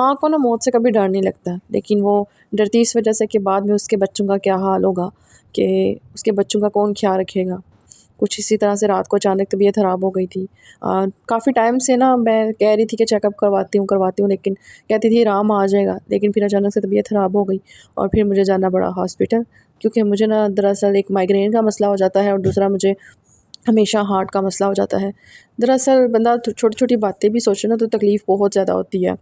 माँ को ना मौत से कभी डर नहीं लगता, लेकिन वो डरती इस वजह से कि बाद में उसके बच्चों का क्या हाल होगा, कि उसके बच्चों का कौन ख्याल रखेगा। कुछ इसी तरह से रात को अचानक तबीयत ख़राब हो गई थी। काफ़ी टाइम से ना मैं कह रही थी कि चेकअप करवाती हूँ, लेकिन कहती थी आराम आ जाएगा, लेकिन फिर अचानक से तबीयत ख़राब हो गई और फिर मुझे जाना पड़ा हॉस्पिटल, क्योंकि मुझे ना दरअसल एक माइग्रेन का मसला हो जाता है और दूसरा मुझे हमेशा हार्ट का मसला हो जाता है। दरअसल बंदा छोटी-छोटी बातें भी सोचे ना तो तकलीफ़ बहुत ज़्यादा होती है।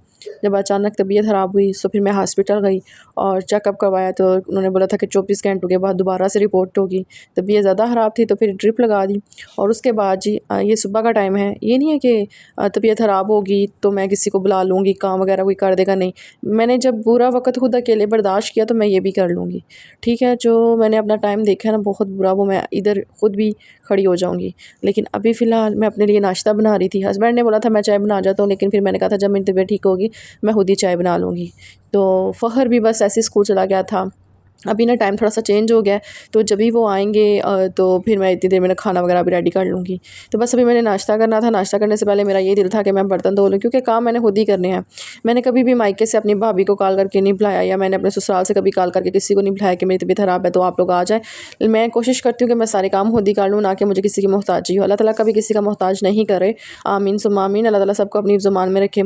जब अचानक तबीयत ख़राब हुई तो फिर मैं हॉस्पिटल गई और चेकअप करवाया, तो उन्होंने बोला था कि 24 घंटों के बाद दोबारा से रिपोर्ट होगी। तबीयत ज़्यादा ख़राब थी तो फिर ड्रिप लगा दी और उसके बाद जी ये सुबह का टाइम है, ये नहीं है कि तबीयत ख़राब होगी तो मैं किसी को बुला लूँगी, काम वग़ैरह कोई कर देगा, नहीं। मैंने जब बुरा वक़्त खुद अकेले बर्दाश्त किया तो मैं ये भी कर लूँगी, ठीक है। जो मैंने अपना टाइम देखा है ना बहुत बुरा, वो मैं इधर खुद भी खड़ी हो जाऊँगी। लेकिन अभी फ़िलहाल मैं अपने लिए नाश्ता बना रही थी। हस्बैंड ने बोला था मैं चाय बना जाता हूँ, लेकिन फिर मैंने कहा था जब मेरी तबीयत ठीक होगी मैं खुद ही चाय बना लूँगी। तो फ़खर भी बस ऐसे ही स्कूल चला गया था। अभी ना टाइम थोड़ा-सा चेंज हो गया है, तो जब भी वो आएँगे तो फिर मैं इतनी देर में ना खाना वगैरह भी रेडी कर लूँगी। तो बस अभी मैंने नाश्ता करना था, नाश्ता करने से पहले मेरा ये दिल था कि मैं बर्तन धो लूँ, क्योंकि काम मैंने खुद ही करने हैं। मैंने कभी भी मायके से अपनी भाभी को कॉल करके नहीं बुलाया, या मैंने अपने ससुराल से कभी कॉल करके किसी को नहीं बुलाया कि मेरी तबीयत ख़राब है तो आप लोग आ जाएँ। मैं कोशिश करती हूँ कि मैं सारे काम खुद ही कर लूँ, ना कि मुझे किसी की मोहताजी हो। अल्लाह ताला कभी किसी का मोहताज नहीं करे। आमीन सुम्मा आमीन। अल्लाह ताला सबको अपनी ज़ुबान में रखे।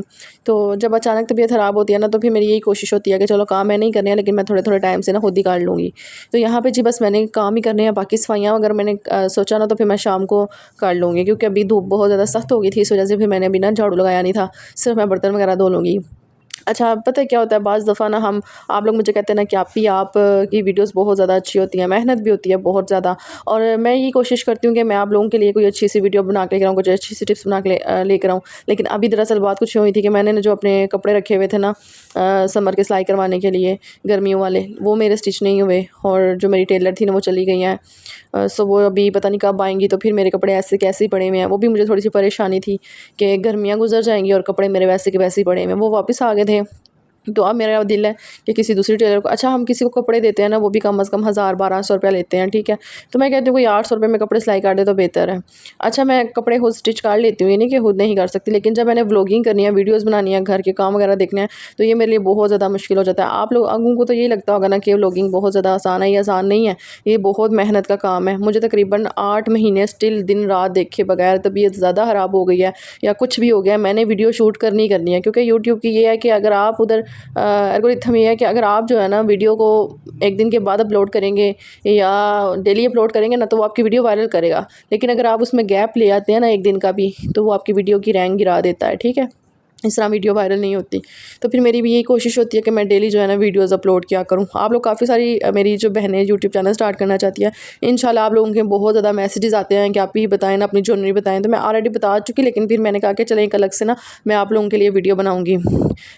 तो जब अचानक तबीयत ख़राब होती है ना, तो फिर मेरी यही कोशिश होती है कि चलो काम मैं नहीं करने हैं, लेकिन मैं थोड़े-थोड़े टाइम से ना खुद ही कर लूँगी। तो यहाँ पे जी बस मैंने काम ही करने हैं, बाकी सफाइयाँ अगर मैंने सोचा ना तो फिर मैं शाम को कर लूँगी, क्योंकि अभी धूप बहुत ज़्यादा सख्त हो गई थी, इस वजह से फिर मैंने अभी ना झाड़ू लगाया नहीं था, सिर्फ़ मैं बर्तन वगैरह धो लूँगी। अच्छा, पता है क्या होता है, बाज़ दफ़ा ना आप लोग मुझे कहते हैं ना कि आप की वीडियोज़ बहुत ज़्यादा अच्छी होती हैं, मेहनत भी होती है बहुत ज़्यादा, और मैं ये कोशिश करती हूँ कि मैं आप लोगों के लिए कोई अच्छी सी वीडियो बना के लेकर आऊँ, कुछ अच्छी सी टिप्स बना के लेकर आऊँ। लेकिन अभी दरअसल बात कुछ यूँ हुई थी कि मैंने ना जो अपने कपड़े रखे हुए थे ना समर के सिलाई करवाने के लिए, गर्मियों वाले, वो मेरे स्टिच नहीं हुए, और जो मेरी टेलर थी ना वो चली गई हैं। सो वो अभी पता नहीं कब आएँगी, तो फिर मेरे कपड़े ऐसे के ऐसे ही पड़े हुए हैं। वो भी मुझे थोड़ी-सी परेशानी थी कि गर्मियाँ गुज़र जाएँगी और कपड़े मेरे वैसे के वैसे ही पड़े हुए हैं। वो वापस आ गए थे। तो अब मेरा दिल है कि किसी दूसरी टेलर को, अच्छा हम किसी को कपड़े देते हैं ना, वो भी कम से कम 1000-1200 रुपया लेते हैं, ठीक है। तो मैं कहती हूँ कोई 800 रुपये में कपड़े सिलाई कर दे तो बेहतर है। अच्छा, मैं कपड़े खुद स्टिच कर लेती हूँ, ये नहीं कि खुद नहीं कर सकती, लेकिन जब मैंने व्लॉगिंग करनी है, वीडियोज़ बनानी है, घर के काम वगैरह देखने हैं, तो ये मेरे लिए बहुत ज़्यादा मुश्किल हो जाता है। आप लोगों को तो यही लगता होगा ना कि व्लॉगिंग बहुत ज़्यादा आसान है, ये आसान नहीं है, ये बहुत मेहनत का काम है। मुझे तकरीबन 8 महीने स्टिल दिन रात देखे बगैर तबीयत ज़्यादा ख़राब हो गई है या कुछ भी हो गया है, मैंने वीडियो शूट करनी ही करनी है, क्योंकि यूट्यूब की ये है कि अगर आप उधर एल्गोरिथम ये है कि अगर आप जो है ना वीडियो को एक दिन के बाद अपलोड करेंगे या डेली अपलोड करेंगे ना, तो वो आपकी वीडियो वायरल करेगा। लेकिन अगर आप उसमें गैप ले आते हैं ना एक दिन का भी, तो वो आपकी वीडियो की रैंक गिरा देता है, ठीक है। इस तरह वीडियो वायरल नहीं होती। तो फिर मेरी भी यही कोशिश होती है कि मैं डेली जो है ना वीडियोज़ अपलोड किया करूँ। आप लोग काफ़ी सारी मेरी जो बहनें यूट्यूब चैनल स्टार्ट करना चाहती हैं, इंशाल्लाह आप लोगों के बहुत ज़्यादा मैसेजेस आते हैं कि आप ही बताएँ ना, अपनी जर्नी बताएँ। तो मैं ऑलरेडी बता चुकी, लेकिन फिर मैंने कहा कि चलें एक अलग से ना मैं आप लोगों के लिए वीडियो बनाऊँगी।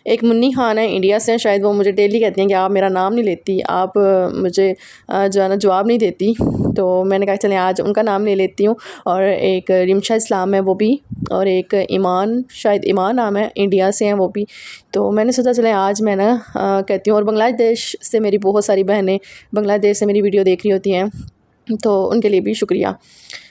एक मुन्नी खान है, इंडिया से हैं शायद, वो मुझे डेली कहती हैं कि आप मेरा नाम नहीं लेती, आप मुझे जो है ना जवाब नहीं देती। तो मैंने कहा चलें आज उनका नाम ले लेती हूँ। और एक रिमशा इस्लाम है वो भी, और एक ईमान, शायद ईमान नाम है, इंडिया से हैं वो भी। तो मैंने सोचा चलें आज मैं ना कहती हूँ। और बांग्लादेश से मेरी बहुत सारी बहनें बांग्लादेश से मेरी वीडियो देख रही होती हैं, तो उनके लिए भी शुक्रिया।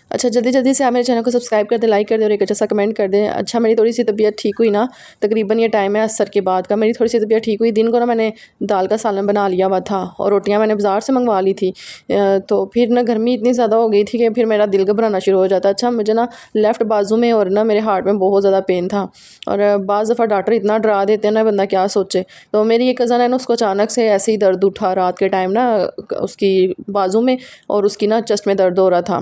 अच्छा, जल्दी-जल्दी से आप मेरे चैनल को सब्सक्राइब कर दें, लाइक कर दें और एक अच्छा सा कमेंट कर दें। अच्छा, मेरी थोड़ी-सी तबीयत ठीक हुई ना, तकरीबन ये टाइम है असर के बाद का, मेरी थोड़ी-सी तबीयत ठीक हुई। दिन को ना मैंने दाल का सालन बना लिया हुआ था और रोटियाँ मैंने बाज़ार से मंगवा ली थी। तो फिर ना गर्मी इतनी ज़्यादा हो गई थी कि फिर मेरा दिल घबराना शुरू हो जाता। अच्छा, मुझे ना लेफ़्ट बाजू में और ना मेरे हार्ट में बहुत ज़्यादा पेन था, और बाज़ दफ़ा डॉक्टर इतना डरा देते हैं ना, बंदा क्या सोचे। तो मेरी एक कज़न है ना, उसको अचानक से ऐसे ही दर्द उठा रात के टाइम ना, उसकी बाजू में, और उसकी ना चेस्ट में दर्द हो रहा था,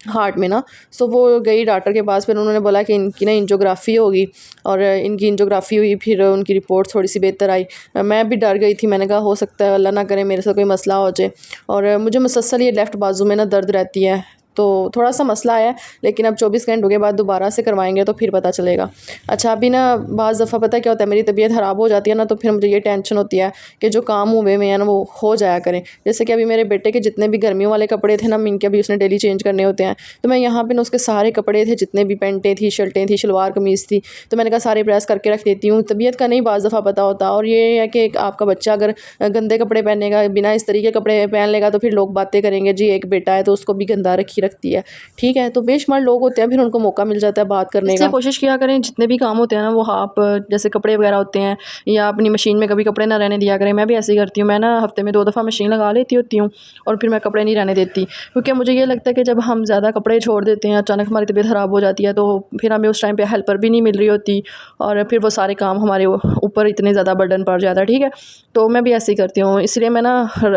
हार्ट में ना। सो वो गई डॉक्टर के पास, फिर उन्होंने बोला कि इनकी ना एंजियोग्राफी होगी, और इनकी एंजियोग्राफी हुई, फिर उनकी रिपोर्ट थोड़ी सी बेहतर आई। मैं भी डर गई थी, मैंने कहा हो सकता है अल्लाह ना करे मेरे से कोई मसला हो जाए। और मुझे मुसलसल ये लेफ़्ट बाजू में ना दर्द रहती है, तो थोड़ा सा मसला है, लेकिन अब 24 घंटों के बाद दोबारा से करवाएंगे तो फिर पता चलेगा। अच्छा, अभी ना बाज़ दफ़ा पता है क्या होता है, मेरी तबीयत ख़राब हो जाती है ना, तो फिर मुझे ये टेंशन होती है कि जो काम हुए में है ना वो हो जाया करें। जैसे कि अभी मेरे बेटे के जितने भी गर्मियों वाले कपड़े थे ना, इनके अभी उसने डेली चेंज करने होते हैं, तो मैं यहाँ पे ना उसके सारे कपड़े थे, जितने भी पैंटें थी, शर्टें थी, शलवार कमीज़ थी, तो मैंने कहा सारे प्रेस करके रख देती हूँ। तबीयत का नहीं बाज़ दफ़ा पता होता, और ये है कि आपका बच्चा अगर गंदे कपड़े पहनेगा, बिना इस्त्री के कपड़े पहन लेगा, तो फिर लोग बातें करेंगे जी एक बेटा है तो उसको भी गंदा रखी रखती है, ठीक है। तो बेशुमार लोग होते हैं, फिर उनको मौका मिल जाता है बात करने का। इसलिए कोशिश किया करें जितने भी काम होते हैं ना वो आप जैसे कपड़े वगैरह होते हैं या अपनी मशीन में कभी कपड़े ना रहने दिया करें। मैं भी ऐसे ही करती हूँ, मैं ना हफ्ते में 2 दफ़ा मशीन लगा लेती होती हूँ और फिर मैं कपड़े नहीं रहने देती, क्योंकि मुझे ये लगता है कि जब हम ज़्यादा कपड़े छोड़ देते हैं, अचानक हमारी तबीयत ख़राब हो जाती है, तो फिर हमें उस टाइम पे हेल्पर भी नहीं मिल रही होती और फिर वो सारे काम हमारे ऊपर इतने ज़्यादा बर्डन पड़ जाता है, ठीक है। तो मैं भी ऐसे ही करती हूँ, इसलिए मैं ना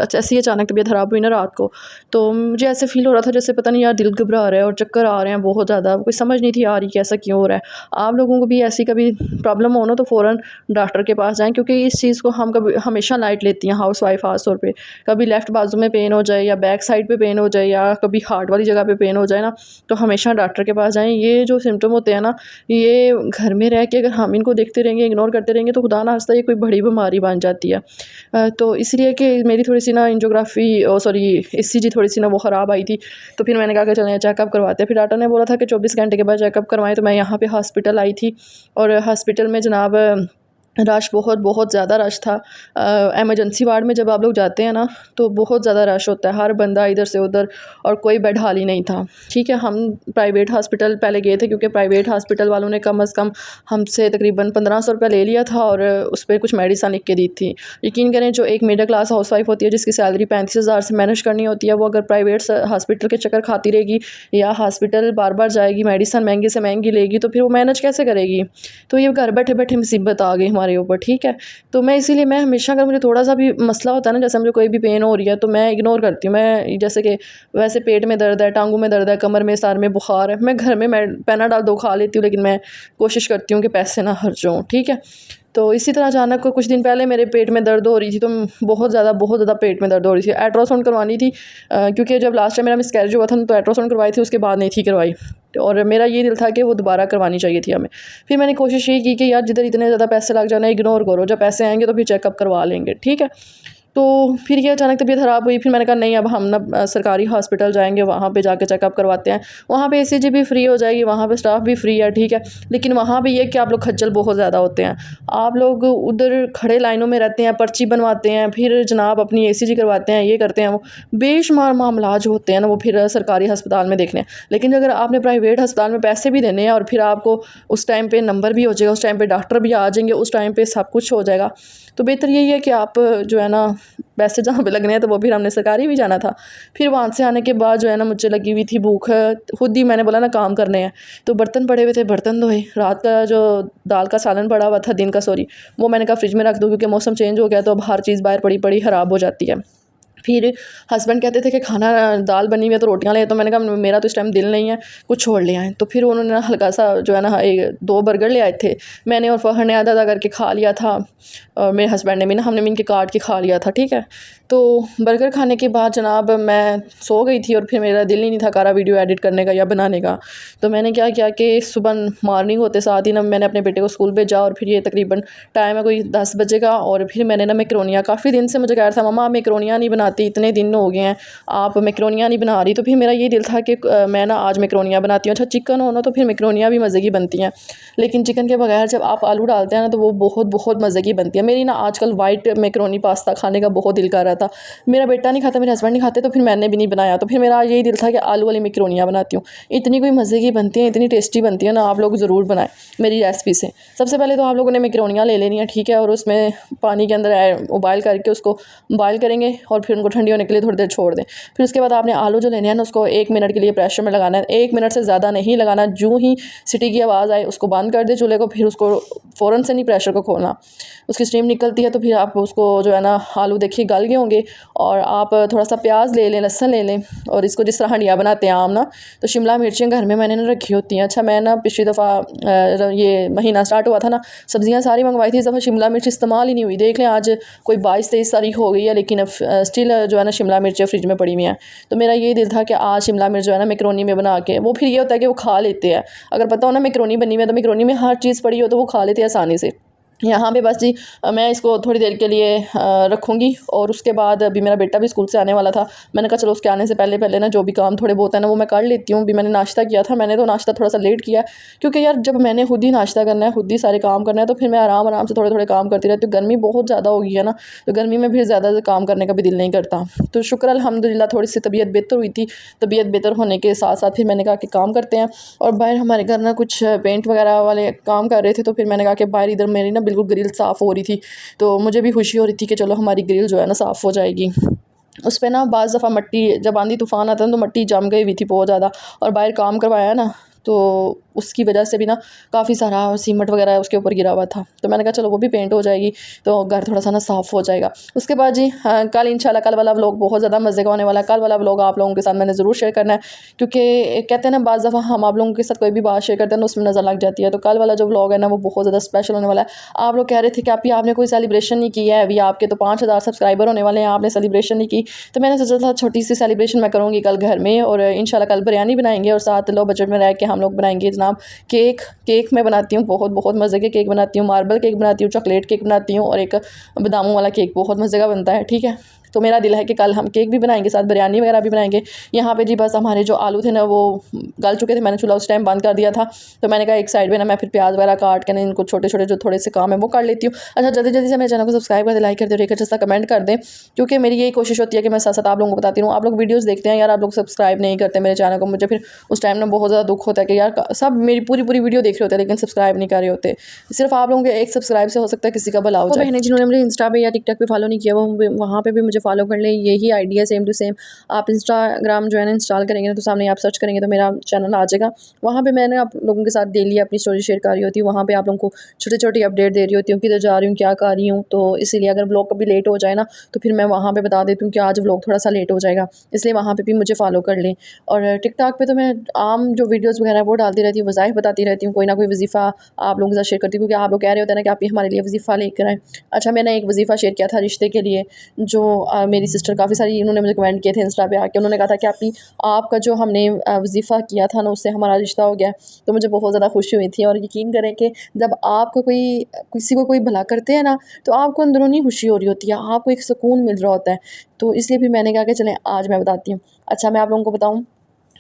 ऐसे ही अचानक तबीयत ख़राब हुई ना रात को, तो मुझे ऐसे फ़ील हो रहा था जैसे पता नहीं यार दिल घबरा रहा है और चक्कर आ रहे हैं बहुत ज़्यादा, कोई समझ नहीं थी आ रही कि ऐसा क्यों हो रहा है। आप लोगों को भी ऐसी कभी प्रॉब्लम हो ना तो फ़ौरन डॉक्टर के पास जाएँ, क्योंकि इस चीज़ को हम कभी हमेशा लाइट लेती हैं हाउसवाइफ ख़ास तौर पे। कभी लेफ़्ट बाजू में पेन हो जाए या बैक साइड पे पेन हो जाए या कभी हार्ट वाली जगह पे पेन हो जाए ना, तो हमेशा डॉक्टर के पास जाएँ। ये जो सिम्पटम होते हैं ना, ये घर में रह के अगर हम इनको देखते रहेंगे, इग्नोर करते रहेंगे तो खुदा ना खास्ता ये कोई बड़ी बीमारी बन जाती है। तो इसलिए कि मेरी थोड़ी-सी ना एंजियोग्राफ़ी सॉरी ईसीजी थोड़ी-सी ना वो ख़राब आई थी, तो फिर मैंने कहा कि चलें चेकअप करवाते हैं। फिर डॉक्टर ने बोला था कि 24 घंटे के बाद चेकअप करवाएँ, तो मैं यहाँ पे हॉस्पिटल आई थी और हॉस्पिटल में जनाब रश बहुत बहुत ज़्यादा रश था। इमरजेंसी वार्ड में जब आप लोग जाते हैं ना तो बहुत ज़्यादा रश होता है, हर बंदा इधर से उधर और कोई बेड खाली नहीं था, ठीक है। हम प्राइवेट हॉस्पिटल पहले गए थे, क्योंकि प्राइवेट हॉस्पिटल वालों ने कम से कम हमसे तकरीबन 1500 रुपये ले लिया था और उस पर कुछ मेडिसिन लिख के दी थी। यकीन करें जो एक मिडिल क्लास हाउसवाइफ होती है जिसकी सैलरी 35,000 से मैनेज करनी होती है, वो अगर प्राइवेट हॉस्पिटल के चक्कर खाती रहेगी या हॉस्पिटल बार बार जाएगी, मेडिसिन महंगी से महंगी लेगी, तो फिर वो मैनेज कैसे करेगी। तो ये घर बैठे बैठे मुसीबत आ गई हमारे ऊपर, ठीक है। तो मैं इसीलिए मैं हमेशा अगर मुझे थोड़ा सा भी मसला होता है ना, जैसे मुझे कोई भी पेन हो रही है तो मैं इग्नोर करती हूँ। मैं जैसे कि वैसे पेट में दर्द है, टांगों में दर्द है, कमर में, सर में बुखार है, मैं घर में पैनाडॉल 2 खा लेती हूँ, लेकिन मैं कोशिश करती हूँ कि पैसे ना खर्च हों, ठीक है। तो इसी तरह अचानक को कुछ दिन पहले मेरे पेट में दर्द हो रही थी, तो बहुत ज़्यादा पेट में दर्द हो रही थी। अल्ट्रासाउंड करवानी थी, क्योंकि जब लास्ट टाइम मेरा मिसकैरेज हुआ था तो अल्ट्रासाउंड करवाई थी, उसके बाद नहीं थी करवाई, और मेरा ये दिल था कि वो दोबारा करवानी चाहिए थी हमें। फिर मैंने कोशिश ये की कि यार जिधर इतने ज़्यादा पैसे लग जाना इग्नोर करो, जब पैसे आएंगे तो फिर चेकअप करवा लेंगे, ठीक है। तो फिर ये अचानक तबीयत ख़राब हुई, फिर मैंने कहा नहीं अब हम ना सरकारी हॉस्पिटल जाएंगे, वहाँ पे जाके चेकअप करवाते हैं। वहाँ पे ईसीजी भी फ्री हो जाएगी, वहाँ पे स्टाफ भी फ्री है, ठीक है। लेकिन वहाँ भी ये कि आप लोग खज्जल बहुत ज़्यादा होते हैं। आप लोग उधर खड़े लाइनों में रहते हैं, पर्ची बनवाते हैं, फिर जनाब अपनी ईसीजी करवाते हैं, ये करते हैं, वो बेशुमार मामला जो होते हैं ना वो फिर सरकारी अस्पताल में देखने हैं। लेकिन अगर आपने प्राइवेट अस्पताल में पैसे भी देने हैं और फिर आपको उस टाइम पर नंबर भी हो जाएगा, उस टाइम पर डॉक्टर भी आ जाएंगे, उस टाइम पर सब कुछ हो जाएगा, तो बेहतर यही है कि आप जो है ना पैसे जहाँ पे लगने हैं, तो वो फिर हमने सरकारी भी जाना था। फिर वहाँ से आने के बाद जो है ना मुझे लगी हुई थी भूख, खुद ही मैंने बोला ना काम करने हैं, तो बर्तन पड़े हुए थे, बर्तन धोए, रात का जो दाल का सालन पड़ा हुआ था, दिन का सॉरी, वो मैंने कहा फ्रिज में रख दूँ, क्योंकि मौसम चेंज हो गया तो अब हर चीज़ बाहर पड़ी पड़ी ख़राब हो जाती है। फिर हस्बैंड कहते थे कि खाना दाल बनी हुई है तो रोटियां ले, तो मैंने कहा मेरा तो इस टाइम दिल नहीं है, कुछ छोड़ ले आए। तो फिर उन्होंने ना हल्का सा जो है ना 2 बर्गर ले आए थे, मैंने और फ़हर ने आधा आधा करके खा लिया था और मेरे हस्बैंड ने भी ना, हमने मिल के काट के खा लिया था, ठीक है। तो बर्गर खाने के बाद जनाब मैं सो गई थी और फिर मेरा दिल ही नहीं था कारा वीडियो एडिट करने का या बनाने का। तो मैंने क्या किया कि सुबह मॉर्निंग होते साथ ही ना मैंने अपने बेटे को स्कूल भेजा और फिर ये तकरीबन टाइम है कोई 10 बजे का, और फिर मैंने ना मैक्रोनियाँ, काफ़ी दिन से मुझे कह रहा था मम्मा आप मैक्रोनियाँ नहीं बनाती, इतने दिन हो गए हैं आप मैक्रोनियाँ नहीं बना रही। तो फिर मेरा ये दिल था कि मैं ना आज मैक्रोनियाँ बनाती हूँ। अच्छा चिकन हो ना तो फिर मैक्रोनियाँ भी मज़े की बनती हैं, लेकिन चिकन के बगैर जब आप आलू डालते हैं ना तो वो बहुत बहुत मज़े की बनती है। मेरी ना आजकल वाइट मैक्रोनी पास्ता खाने का बहुत दिल कर रहा था, मेरा बेटा नहीं खाता, मेरे हस्बैंड नहीं खाते, तो फिर मैंने भी नहीं बनाया। तो फिर मेरा यही दिल था कि आलू वाली मैक्रोनियाँ बनाती हूँ, इतनी कोई मज़े की बनती हैं, इतनी टेस्टी बनती है ना, आप लोग ज़रूर बनाएं मेरी रेसिपी से। सबसे पहले तो आप लोगों ने मैक्रोनियाँ ले लेनी है, ठीक है, और उसमें पानी के अंदर उबाइल करके उसको बॉयल करेंगे और फिर उनको ठंडी होने के लिए थोड़ी देर छोड़ दें। फिर उसके बाद आपने आलू जो लेने हैं ना उसको 1 मिनट के लिए प्रेशर में लगाना है, 1 मिनट से ज़्यादा नहीं लगाना। जूँ ही सीटी की आवाज़ आए उसको बंद कर दे चूल्हे को, फिर उसको फ़ौरन से नहीं प्रेशर को खोलना, उसकी स्टीम निकलती है तो फिर आप उसको जो है ना आलू देखिए गल गए होंगे, और आप थोड़ा सा प्याज ले लें, लहसुन ले लें, और इसको जिस तरह हंडिया बनाते हैं आम ना, तो शिमला मिर्चें घर में मैंने ना रखी होती हैं। अच्छा मैं ना पिछली दफ़ा ये महीना स्टार्ट हुआ था ना, सब्ज़ियाँ सारी मंगवाई थी, इस दफ़ा शिमला मिर्च इस्तेमाल ही नहीं हुई। देख लें आज कोई 22-23 तारीख हो गई है, लेकिन स्टिल जो है ना शिमला मिर्चें फ्रिज में पड़ी हुई हैं। तो मेरा ये दिल था कि आज शिमला मिर्च जो है ना मैक्रोनी में बना के, वो फिर ये होता है कि वो खा लेते हैं, अगर पता हो ना मैक्रोनी बनी हुई है तो मैक्रोनी में हर चीज़ पड़ी हो तो वो खा लेते हैं आसानी से। यहाँ पे बस जी मैं इसको थोड़ी देर के लिए रखूँगी और उसके बाद अभी मेरा बेटा भी स्कूल से आने वाला था। मैंने कहा चलो उसके आने से पहले पहले ना जो भी काम थोड़े बहुत है ना वो मैं कर लेती हूँ। अभी मैंने नाश्ता किया था, मैंने तो नाश्ता थोड़ा सा लेट किया क्योंकि यार जब मैंने खुद ही नाश्ता करना है, खुद ही सारे काम करना है, तो फिर मैं आराम आराम से थोड़े थोड़े काम करती रहती हूँ। गर्मी बहुत ज़्यादा हो गई है ना, तो गर्मी में फिर ज़्यादा काम करने का भी दिल नहीं करता। तो शुक्र अल्हम्दुलिल्लाह थोड़ी सी तबीयत बेहतर हुई थी। तबीयत बेहतर होने के साथ साथ फिर मैंने कहा कि काम करते हैं। और बाहर हमारे घर ना कुछ पेंट वगैरह वाले काम कर रहे थे, तो फिर मैंने कहा कि बाहर इधर मेरी ना बिल्कुल ग्रिल साफ़ हो रही थी, तो मुझे भी खुशी हो रही थी कि चलो हमारी ग्रिल जो है ना साफ़ हो जाएगी। उस पे ना बाज़ दफ़ा मट्टी, जब आंधी तूफ़ान आता है तो मट्टी जम गई हुई थी बहुत ज़्यादा, और बाहर काम करवाया ना तो उसकी वजह से भी ना काफ़ी सारा सीमेंट वगैरह उसके ऊपर गिरा हुआ था। तो मैंने कहा चलो वो भी पेंट हो जाएगी तो घर थोड़ा सा ना साफ़ हो जाएगा। उसके बाद जी हाँ, कल इंशाल्लाह कल वाला व्लॉग बहुत ज़्यादा मज़े का होने वाला है। कल वाला व्लॉग आप लोगों के साथ मैंने ज़रूर शेयर करना है, क्योंकि कहते हैं ना बाज़ दफ़ा हम आप लोगों के साथ कोई भी बात शेयर करते हैं ना उसमें नज़र लग जाती है। तो कल वाला जो व्लॉग है ना वो बहुत ज़्यादा स्पेशल होने वाला है। आप लोग कह रहे थे कि आपने कोई सेलिब्रेशन नहीं किया है, अभी आपके तो 5000 सब्सक्राइबर होने वाले हैं, आपने सेलिब्रेशन नहीं की। तो मैंने सोचा था छोटी सी सेलिब्रेशन मैं करूँगी कल घर में, और इंशाल्लाह कल बिरयानी बनाएंगे और साथ लो बजट में रह के हम लोग बनाएंगे जनाब केक मैं बनाती हूँ, बहुत बहुत मज़े के केक बनाती हूँ। मार्बल केक बनाती हूँ, चॉकलेट केक बनाती हूँ, और एक बादामों वाला केक बहुत मज़े का बनता है। ठीक है, तो मेरा दिल है कि कल हम केक भी बनाएंगे, साथ बिरयानी वगैरह भी बनाएंगे। यहाँ पे जी बस हमारे जो आलू थे ना वो गल चुके थे, मैंने चूल्हा उस टाइम बंद कर दिया था। तो मैंने कहा एक साइड में ना मैं फिर प्याज वगैरह काट के ना इनको छोटे छोटे जो थोड़े से काम है वो कर लेती हूँ। अच्छा, जल्दी जल्दी से मेरे चैनल को सब्सक्राइब कर दे, लाइक कर दे, एक अच्छा सा कमेंट कर दें, क्योंकि मेरी यही कोशिश होती है कि मैं साथ साथ आप लोगों को बताती हूँ। आप लोग वीडियोज़ देखते हैं यार, आप लोग सब्सक्राइब नहीं करते मेरे चैनल को, मुझे फिर उस टाइम ना बहुत ज़्यादा दुख होता है कि यार सब मेरी पूरी पूरी वीडियो देख रहे होते हैं लेकिन सब्सक्राइब नहीं कर रहे होते। सिर्फ आप लोगों के एक सब्सक्राइब से हो सकता है किसी का भला हो जाए। बहनें जिन्होंने मुझे इंस्टा पे या टिकटॉक पे फॉलो नहीं किया वो वहाँ पे भी मुझे फॉलो कर लें, यही आइडिया सेम टू सेम। आप इंस्टाग्राम जो है ना इंस्टॉल करेंगे ना तो सामने आप सर्च करेंगे तो मेरा चैनल आ जाएगा। वहाँ पे मैंने आप लोगों के साथ डेली अपनी स्टोरी शेयर कर रही होती हूँ, वहाँ पे आप लोगों को छोटी छोटी अपडेट दे रही होती हूँ, किधर जा रही हूँ, क्या कर रही हूँ। तो इसीलिए अगर व्लॉग कभी लेट हो जाए ना तो फिर मैं वहाँ पे बता देती हूँ कि आज व्लॉग थोड़ा सा लेट हो जाएगा, इसलिए वहाँ पे भी मुझे फॉलो कर लें। और टिकटॉक पे तो मैं आम जो वीडियोज़ वगैरह वो डालती रहती हूँ, वज़ाइफ बताती रहती हूँ, कोई ना कोई वजीफ़ा आप लोगों के साथ शेयर करती हूँ, क्योंकि आप लोग कह रहे होते हैं ना कि आप ही हमारे लिए वजीफ़ा लेकर आएँ। अच्छा, मैंने एक वजीफ़ा शेयर किया था रिश्ते के लिए, जो मेरी सिस्टर काफ़ी सारी उन्होंने मुझे कमेंट किए थे इंस्टा पे आके, उन्होंने कहा था कि आपका जो हमने वजीफ़ा किया था ना उससे हमारा रिश्ता हो गया। तो मुझे बहुत ज़्यादा खुशी हुई थी, और यकीन करें कि जब आपको कोई किसी को कोई भला करते हैं ना तो आपको अंदरूनी खुशी हो रही होती है, आपको एक सुकून मिल रहा होता है। तो इसलिए फिर मैंने कहा कि चलें आज मैं बताती हूँ। अच्छा, मैं आप लोगों को बताऊँ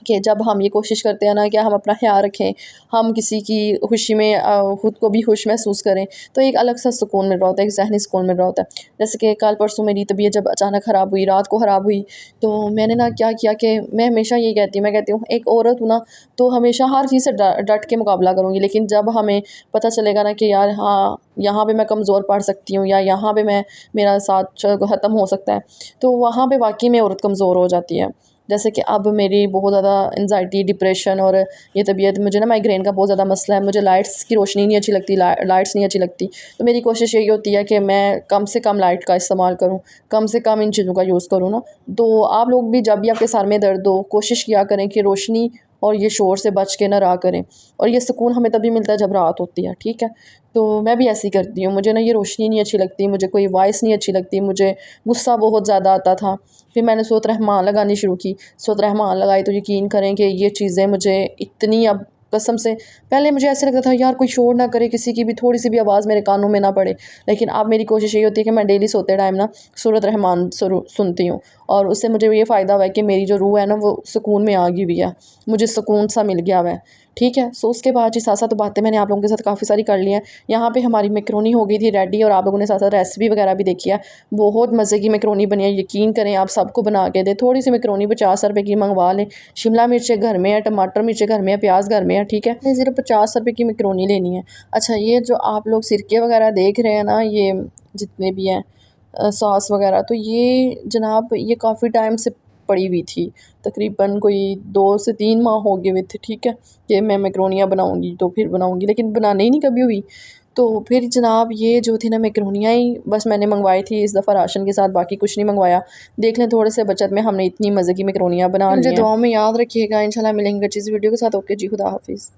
कि जब हम ये कोशिश करते हैं ना कि हम अपना ख्याल रखें, हम किसी की खुशी में ख़ुद को भी खुश महसूस करें, तो एक अलग सा सुकून मिल रहा होता है, एक ज़हनी सुकून मिल रहा होता है। जैसे कि कल परसों मेरी तबीयत जब अचानक ख़राब हुई, रात को ख़राब हुई, तो मैंने ना क्या किया कि मैं हमेशा यही कहती हूँ, मैं कहती हूँ एक औरत हूँ ना तो हमेशा हर चीज़ से डट के मुकाबला करूँगी। लेकिन जब हमें पता चलेगा ना कि यार हाँ, यहाँ पे मैं कमज़ोर पड़ सकती हूँ या यहाँ पे मेरा साथ ख़त्म हो सकता है, तो वहाँ पे वाक़ई में औरत कमज़ोर हो जाती है। जैसे कि अब मेरी बहुत ज़्यादा एंजाइटी, डिप्रेशन और ये तबीयत, मुझे ना माइग्रेन का बहुत ज़्यादा मसला है, मुझे लाइट्स की रोशनी नहीं अच्छी लगती, लाइट्स नहीं अच्छी लगती। तो मेरी कोशिश यही होती है कि मैं कम से कम लाइट का इस्तेमाल करूँ, कम से कम इन चीज़ों का यूज़ करूँ ना। तो आप लोग भी जब भी आपके सर में दर्द हो, कोशिश किया करें कि रोशनी और ये शोर से बच के ना रहा करें, और ये सुकून हमें तभी मिलता है जब रात होती है। ठीक है, तो मैं भी ऐसे ही करती हूँ, मुझे ना ये रोशनी नहीं अच्छी लगती, मुझे कोई वॉइस नहीं अच्छी लगती, मुझे गुस्सा बहुत ज़्यादा आता था। फिर मैंने सूरत रहमान लगानी शुरू की, सूरत रहमान लगाई तो यकीन करें कि ये चीज़ें मुझे इतनी, अब कसम से, पहले मुझे ऐसे लगता था यार कोई शोर ना करे, किसी की भी थोड़ी सी भी आवाज़ मेरे कानों में ना पड़े। लेकिन अब मेरी कोशिश यही होती है कि मैं डेली सोते टाइम ना सूरत रहमान सुनती हूँ, और उससे मुझे ये फ़ायदा हुआ है कि मेरी जो रूह है ना वो सुकून में आ गई हुई है, मुझे सुकून सा मिल गया हुआ है। ठीक है, सो उसके बाद जी साथ साथ बातें मैंने आप लोगों के साथ काफ़ी सारी कर ली हैं। यहाँ पे हमारी मैकरोनी हो गई थी रेडी, और आप लोगों ने साथ साथ रेसिपी वगैरह भी देखी है। बहुत मज़े की मैकरोनी बनी है, यकीन करें आप सबको बना के दें। थोड़ी सी मैकरोनी 50 रुपये की मंगवा लें, शिमला मिर्चें घर में है, टमाटर मिर्चें घर में है, प्याज घर में है। ठीक है, सिर्फ 50 रुपये की मैकरोनी लेनी है। अच्छा, ये जो आप लोग सिरके वगैरह देख रहे हैं ना, ये जितने भी हैं सॉस वगैरह, तो ये जनाब ये काफ़ी टाइम से पड़ी हुई थी, तकरीबन कोई 2 से 3 माह हो गए हुए थे। ठीक है, कि मैं मैकरोनियाँ बनाऊँगी तो फिर बनाऊँगी, लेकिन बनाने ही नहीं कभी हुई। तो फिर जनाब ये जो थी ना मैकरोनियाँ ही बस मैंने मंगवाई थी इस दफ़ा राशन के साथ, बाकी कुछ नहीं मंगवाया। देख लें थोड़े से बचत में हमने इतनी मज़े की मैकरोनियाँ बना ली हैं। मुझे दुआ में याद रखिएगा, इंशाल्लाह मिलेंगे अच्छी सी वीडियो के साथ। ओके जी, खुदा हाफ़िज़।